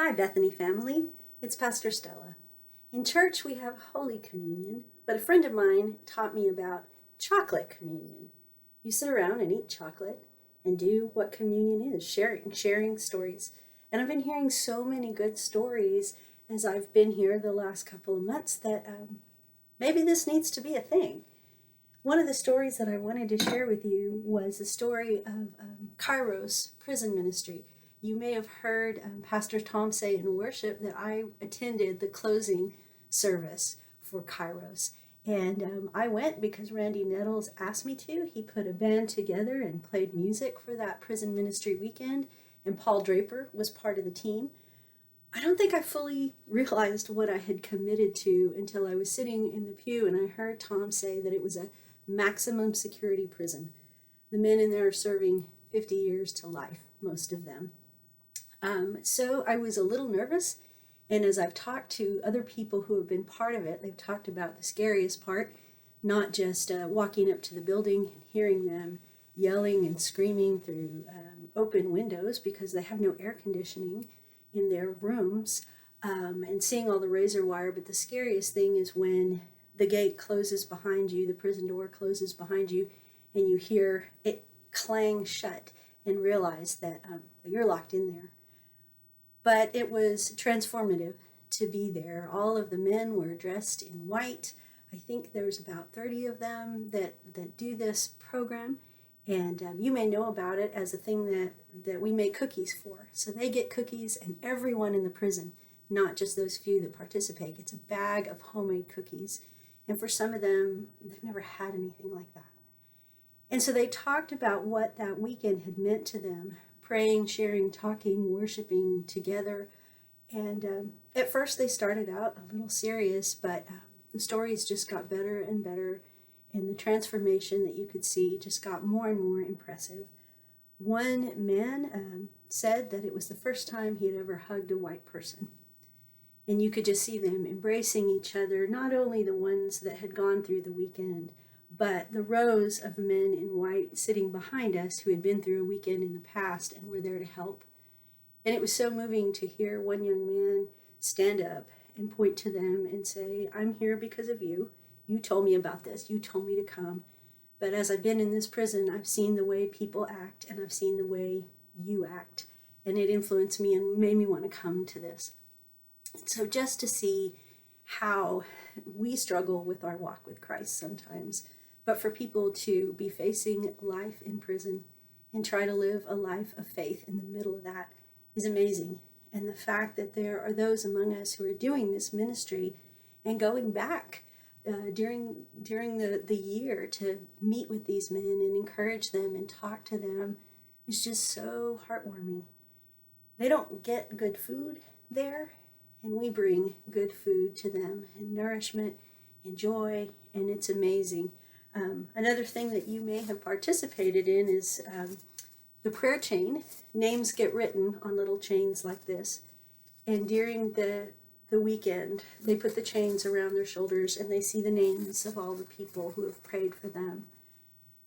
Hi, Bethany family. It's Pastor Stella. In church, we have Holy Communion, but a friend of mine taught me about chocolate communion. You sit around and eat chocolate and do what communion is, sharing stories. And I've been hearing so many good stories as I've been here the last couple of months that maybe this needs to be a thing. One of the stories that I wanted to share with you was the story of Kairos prison ministry. You may have heard Pastor Tom say in worship that I attended the closing service for Kairos. And I went because Randy Nettles asked me to. He put a band together and played music for that prison ministry weekend, and Paul Draper was part of the team. I don't think I fully realized what I had committed to until I was sitting in the pew and I heard Tom say that it was a maximum security prison. The men in there are serving 50 years to life, most of them. So I was a little nervous, and as I've talked to other people who have been part of it, they've talked about the scariest part, not just walking up to the building and hearing them yelling and screaming through open windows because they have no air conditioning in their rooms, and seeing all the razor wire, but the scariest thing is when the gate closes behind you, the prison door closes behind you, and you hear it clang shut and realize that you're locked in there. But it was transformative to be there. All of the men were dressed in white. I think there's about 30 of them that do this program. And you may know about it as a thing that we make cookies for. So they get cookies, and everyone in the prison, not just those few that participate, gets a bag of homemade cookies. And for some of them, they've never had anything like that. And so they talked about what that weekend had meant to them, praying, sharing, talking, worshiping together. And at first they started out a little serious, but the stories just got better and better, and the transformation that you could see just got more and more impressive. One man said that it was the first time he had ever hugged a white person. And you could just see them embracing each other, not only the ones that had gone through the weekend, but the rows of men in white sitting behind us who had been through a weekend in the past and were there to help. And it was so moving to hear one young man stand up and point to them and say, "I'm here because of you. You told me about this. You told me to come. But as I've been in this prison, I've seen the way people act, and I've seen the way you act. And it influenced me and made me want to come to this." So just to see how we struggle with our walk with Christ sometimes, but for people to be facing life in prison and try to live a life of faith in the middle of that is amazing. And the fact that there are those among us who are doing this ministry and going back during the year to meet with these men and encourage them and talk to them is just so heartwarming. They don't get good food there, and we bring good food to them and nourishment and joy, and it's amazing. Another thing that you may have participated in is the prayer chain. Names get written on little chains like this, and during the weekend, they put the chains around their shoulders and they see the names of all the people who have prayed for them.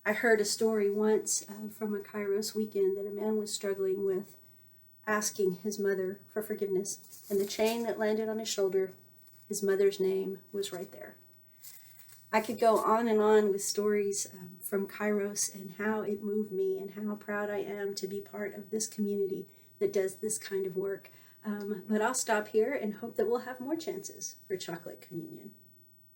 I heard a story once from a Kairos weekend that a man was struggling with asking his mother for forgiveness, and the chain that landed on his shoulder, his mother's name was right there. I could go on and on with stories from Kairos and how it moved me and how proud I am to be part of this community that does this kind of work. But I'll stop here and hope that we'll have more chances for chocolate communion.